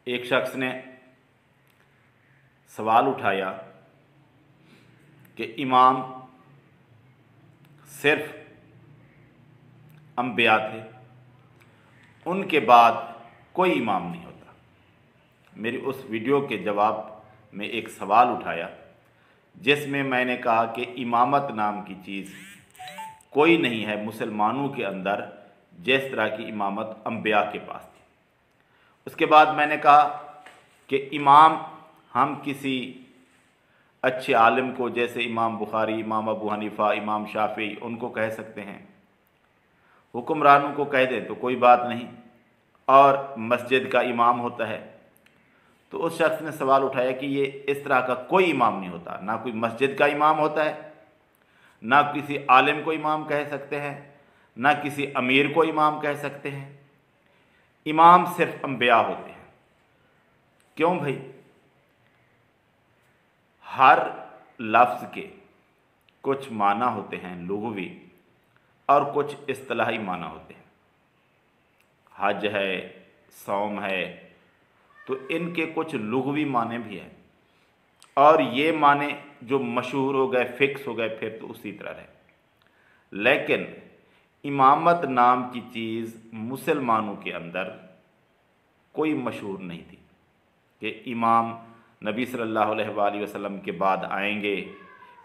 एक शख्स ने सवाल उठाया कि इमाम सिर्फ अंबिया थे, उनके बाद कोई इमाम नहीं होता। मेरी उस वीडियो के जवाब में एक सवाल उठाया जिसमें मैंने कहा कि इमामत नाम की चीज़ कोई नहीं है मुसलमानों के अंदर, जिस तरह की इमामत अंबिया के पास थी। उसके बाद मैंने कहा कि इमाम हम किसी अच्छे आलिम को, जैसे इमाम बुखारी, इमाम अबू हनीफ़ा, इमाम शाफी, उनको कह सकते हैं। हुक्मरानों को कह दें तो कोई बात नहीं, और मस्जिद का इमाम होता है। तो उस शख्स ने सवाल उठाया कि ये इस तरह का कोई इमाम नहीं होता, ना कोई मस्जिद का इमाम होता है, ना किसी आलिम को इमाम कह सकते हैं, ना किसी अमीर को इमाम कह सकते हैं। इमाम सिर्फ अंबिया होते हैं। क्यों भाई? हर लफ्ज़ के कुछ माना होते हैं लुग़वी और कुछ इस्तिलाही माना होते हैं। हज है, सौम है, तो इनके कुछ लुग़वी माने भी हैं, और ये माने जो मशहूर हो गए, फिक्स हो गए, फिर तो उसी तरह रहे। लेकिन इमामत नाम की चीज़ मुसलमानों के अंदर कोई मशहूर नहीं थी कि इमाम नबी सल्लल्लाहु अलैहि वसल्लम के बाद आएंगे,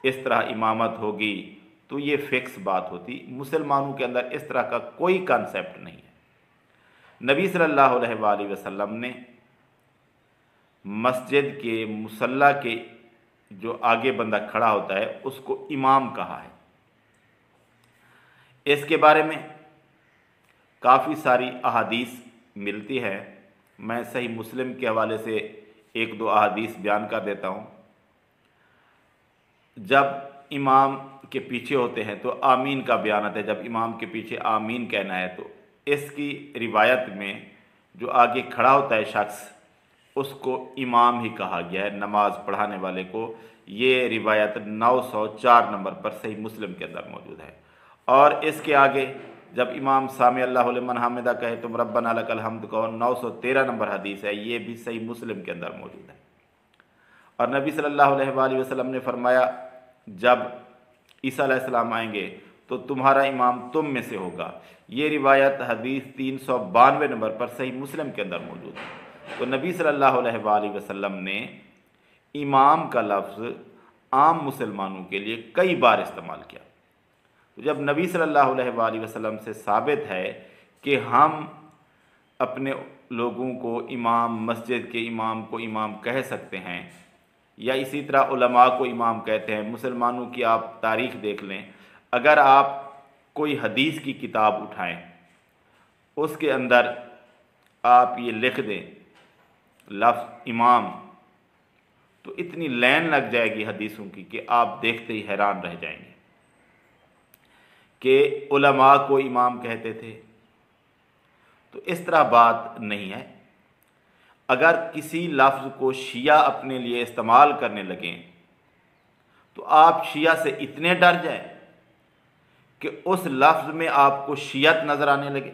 इस तरह इमामत होगी, तो ये फिक्स बात होती। मुसलमानों के अंदर इस तरह का कोई कॉन्सेप्ट नहीं है। नबी सल्लल्लाहु अलैहि वसल्लम ने मस्जिद के मुसल्ला के जो आगे बंदा खड़ा होता है उसको इमाम कहा है। इसके बारे में काफ़ी सारी अहादीस मिलती है। मैं सही मुस्लिम के हवाले से एक दो अहादीस बयान कर देता हूँ। जब इमाम के पीछे होते हैं तो आमीन का बयान आता है। जब इमाम के पीछे आमीन कहना है तो इसकी रिवायत में जो आगे खड़ा होता है शख्स, उसको इमाम ही कहा गया है, नमाज पढ़ाने वाले को। ये रिवायत 904 नंबर पर सही मुस्लिम के अंदर मौजूद है। और इसके आगे जब इमाम सामी अल्लाहु लिमन हमिदा कहे तुम रब्बना लकल हम्द कहो, 913 नंबर हदीस है, ये भी सही मुस्लिम के अंदर मौजूद है। और नबी सल्लल्लाहु अलैहि वसल्लम ने फरमाया जब ईसा अलैहिस्सलाम आएंगे तो तुम्हारा इमाम तुम में से होगा। ये रिवायत हदीस 392 नंबर पर सही मुस्लिम के अंदर मौजूद है। तो नबी सल्लल्लाहु अलैहि वसल्लम ने इमाम का लफ्ज़ आम मुसलमानों के लिए कई बार इस्तेमाल किया। तो जब नबी सल्लल्लाहु अलैहि वसल्लम से साबित है कि हम अपने लोगों को इमाम, मस्जिद के इमाम को इमाम कह सकते हैं, या इसी तरह उलमा को इमाम कहते हैं। मुसलमानों की आप तारीख़ देख लें, अगर आप कोई हदीस की किताब उठाएं, उसके अंदर आप ये लिख दें लफ्ज़ इमाम, तो इतनी लाइन लग जाएगी हदीसों की कि आप देखते ही हैरान रह जाएंगे कि उलमा को इमाम कहते थे। तो इस तरह बात नहीं है। अगर किसी लफ्ज़ को शिया अपने लिए इस्तेमाल करने लगें तो आप शिया से इतने डर जाएं कि उस लफ्ज़ में आपको शियत नज़र आने लगे।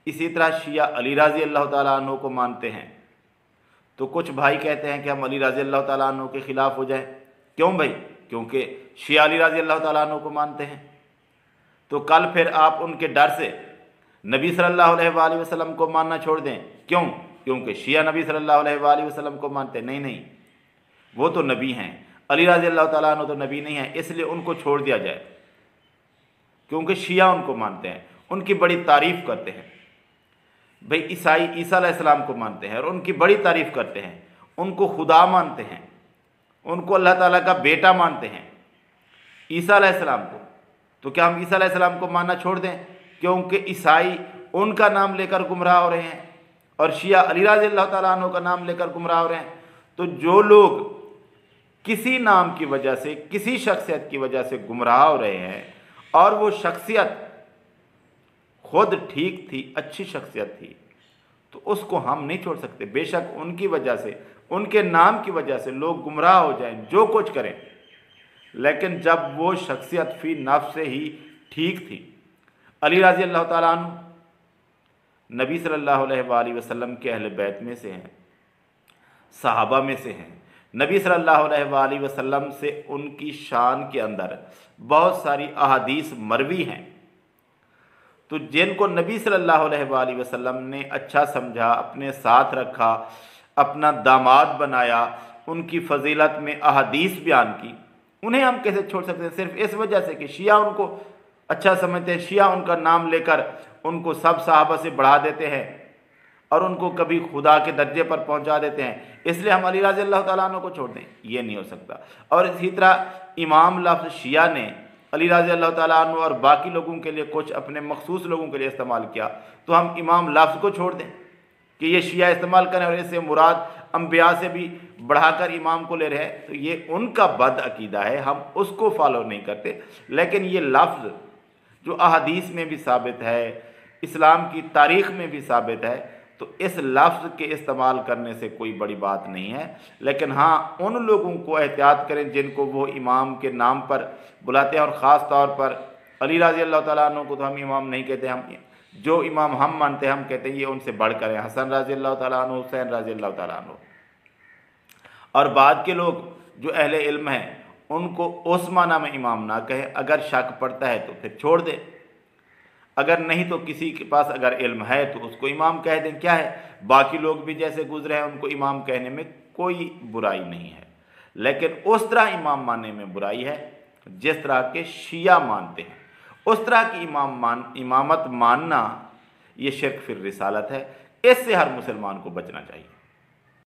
इसी तरह शिया अली रज़ी अल्लाह ताला अन्हु को मानते हैं, तो कुछ भाई कहते हैं कि हम अली रज़ी अल्लाह ताला अन्हु के ख़िलाफ़ हो जाएं। क्यों भाई? क्योंकि शिया अली रज़ी अल्लाह ताला अन्हु को मानते हैं। तो कल फिर आप उनके डर से नबी सल्लल्लाहु अलैहि वसल्लम को मानना छोड़ दें। क्यों? क्योंकि शिया नबी सल्लल्लाहु अलैहि वसल्लम को मानते। नहीं, वो तो नबी हैं, अली रज़ी अल्लाह ताला अन्हु तो नबी नहीं है, इसलिए उनको छोड़ दिया जाए। क्योंकि शिया उनको मानते हैं, उनकी बड़ी तारीफ़ करते हैं। भाई ईसाई ईसा अलैहिस्सलाम को मानते हैं और उनकी बड़ी तारीफ़ करते हैं, उनको खुदा मानते हैं, उनको अल्लाह ताला का बेटा मानते हैं, ईसा अलैहिस्सलाम को। तो क्या हम ईसा अलैहिस्सलाम को मानना छोड़ दें क्योंकि ईसाई उनका नाम लेकर गुमराह हो रहे हैं और शिया अली रज़ी अल्लाह ताला अन्हु का नाम लेकर गुमराह हो रहे हैं? तो जो लोग किसी नाम की वजह से, किसी शख्सियत की वजह से गुमराह हो रहे हैं और वो शख्सियत खुद ठीक थी, अच्छी शख्सियत थी, तो उसको हम नहीं छोड़ सकते। बेशक उनकी वजह से, उनके नाम की वजह से लोग गुमराह हो जाएं, जो कुछ करें, लेकिन जब वो शख्सियत फ़ी नफ्स से ही ठीक थी। अली रज़ी अल्लाह ताला अन्हु नबी सल्लल्लाहु अलैहि वसल्लम के अहले बैत में से हैं, सहाबा में से हैं। नबी सल्लल्लाहु अलैहि वसल्लम से उनकी शान के अंदर बहुत सारी अहादीस मरवी हैं। तो जिनको नबी सल्लल्लाहु अलैहि वसल्लम ने अच्छा समझा, अपने साथ रखा, अपना दामाद बनाया, उनकी फजीलत में अहादीस बयान की, उन्हें हम कैसे छोड़ सकते हैं? सिर्फ इस वजह से कि शिया उनको अच्छा समझते हैं, शिया उनका नाम लेकर उनको सब सहाबा से बढ़ा देते हैं और उनको कभी खुदा के दर्जे पर पहुंचा देते हैं, इसलिए हम अली रज़ी अल्लाह तआला अन्हु को छोड़ दें, ये नहीं हो सकता। और इसी तरह इमाम लफ्ज़ शिया ने अली रज़ी अल्लाह तआला अन्हु और बाकी लोगों के लिए कुछ अपने मखसूस लोगों के लिए इस्तेमाल किया, तो हम इमाम लफ्ज़ को छोड़ दें कि ये शिया इस्तेमाल करें और इससे मुराद अंबिया से भी बढ़ाकर इमाम को ले रहे हैं, तो ये उनका बद अकीदा है, हम उसको फॉलो नहीं करते। लेकिन ये लफ्ज़ जो अहादीस में भी साबित है, इस्लाम की तारीख़ में भी साबित है, तो इस लफ्ज़ के इस्तेमाल करने से कोई बड़ी बात नहीं है। लेकिन हाँ, उन लोगों को एहतियात करें जिनको वो इमाम के नाम पर बुलाते हैं, और ख़ास तौर पर अली रज़ी अल्लाह तआला अन्हु को तो हम इमाम नहीं कहते, हम जो इमाम हम मानते हैं हम कहते हैं ये उनसे बढ़कर हैं, हसन रज़ी अल्लाह तआला अन्हु, हुसैन रज़ी अल्लाह तआला अन्हु। और बाद के लोग जो अहले इल्म हैं उनको उस माना में इमाम ना कहें, अगर शक पड़ता है तो फिर छोड़ दें, अगर नहीं तो किसी के पास अगर इल्म है तो उसको इमाम कह दें, क्या है, बाकी लोग भी जैसे गुजरे हैं उनको इमाम कहने में कोई बुराई नहीं है। लेकिन उस तरह इमाम मानने में बुराई है जिस तरह के शिया मानते हैं, उस तरह की इमामत मानना ये शिर्क फिर रिसालत है, इससे हर मुसलमान को बचना चाहिए।